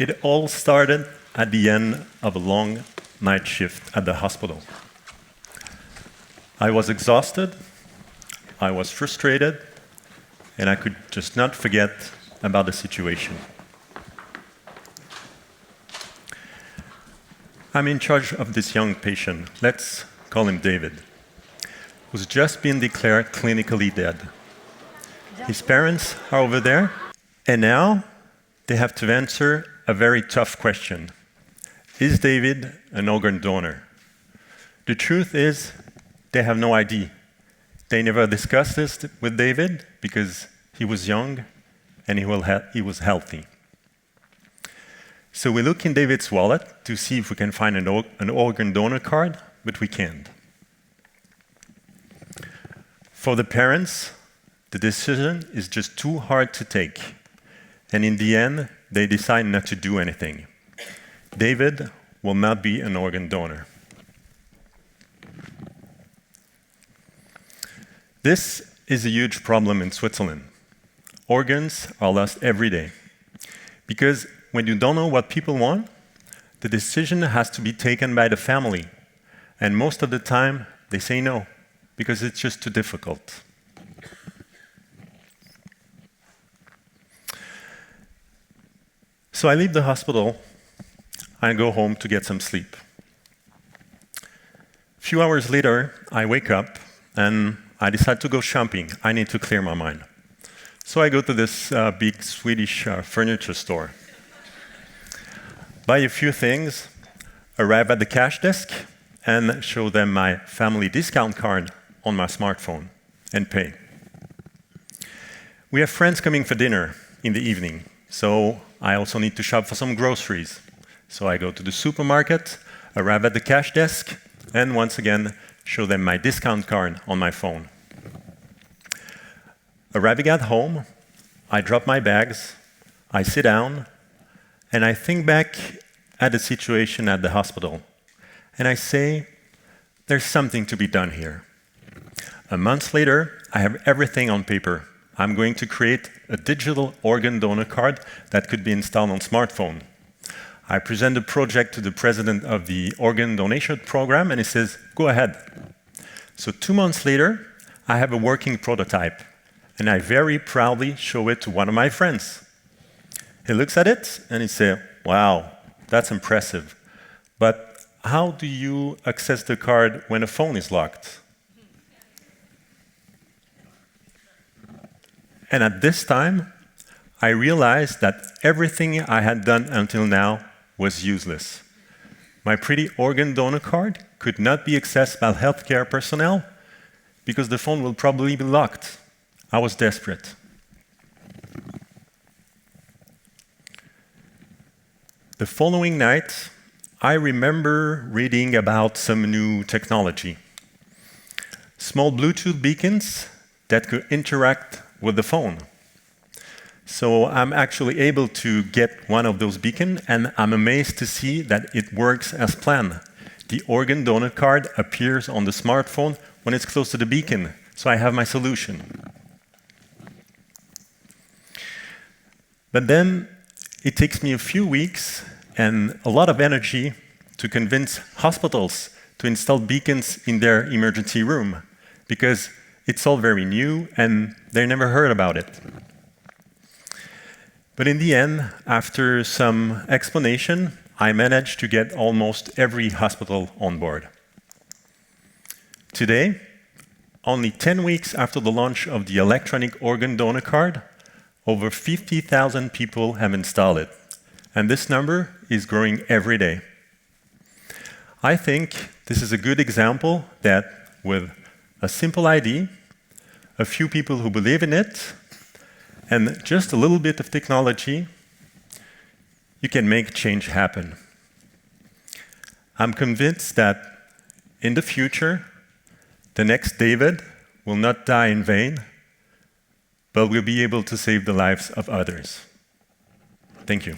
It all started at the end of a long night shift at the hospital. I was exhausted, I was frustrated, and I could just not forget about the situation. I'm in charge of this young patient, let's call him David, who's just been declared clinically dead. His parents are over there, and now they have to answer a very tough question. Is David an organ donor? The truth is, they have no idea. They never discussed this with David because he was young and he was healthy. So we look in David's wallet to see if we can find an organ donor card, but we can't. For the parents, the decision is just too hard to take. And in the end, they decide not to do anything. David will not be an organ donor. This is a huge problem in Switzerland. Organs are lost every day. Because when you don't know what people want, the decision has to be taken by the family. And most of the time, they say no, because it's just too difficult. So I leave the hospital, I go home to get some sleep. A few hours later, I wake up and I decide to go shopping. I need to clear my mind. So I go to this big Swedish furniture store, buy a few things, arrive at the cash desk, and show them my family discount card on my smartphone and pay. We have friends coming for dinner in the evening, so I also need to shop for some groceries. So I go to the supermarket, arrive at the cash desk, and once again, show them my discount card on my phone. Arriving at home, I drop my bags, I sit down, and I think back at the situation at the hospital. And I say, there's something to be done here. A month later, I have everything on paper. I'm going to create a digital organ donor card that could be installed on smartphone. I present the project to the president of the organ donation program, and he says, go ahead. So 2 months later, I have a working prototype, and I very proudly show it to one of my friends. He looks at it, and he says, wow, that's impressive. But how do you access the card when a phone is locked? And at this time, I realized that everything I had done until now was useless. My pretty organ donor card could not be accessed by healthcare personnel because the phone will probably be locked. I was desperate. The following night, I remember reading about some new technology. Small Bluetooth beacons that could interact with the phone. So I'm actually able to get one of those beacons, and I'm amazed to see that it works as planned. The organ donor card appears on the smartphone when it's close to the beacon, so I have my solution. But then it takes me a few weeks and a lot of energy to convince hospitals to install beacons in their emergency room, because it's all very new and they never heard about it. But in the end, after some explanation, I managed to get almost every hospital on board. Today, only 10 weeks after the launch of the electronic organ donor card, over 50,000 people have installed it. And this number is growing every day. I think this is a good example that with a simple idea, a few people who believe in it, and just a little bit of technology, you can make change happen. I'm convinced that in the future, the next David will not die in vain, but will be able to save the lives of others. Thank you.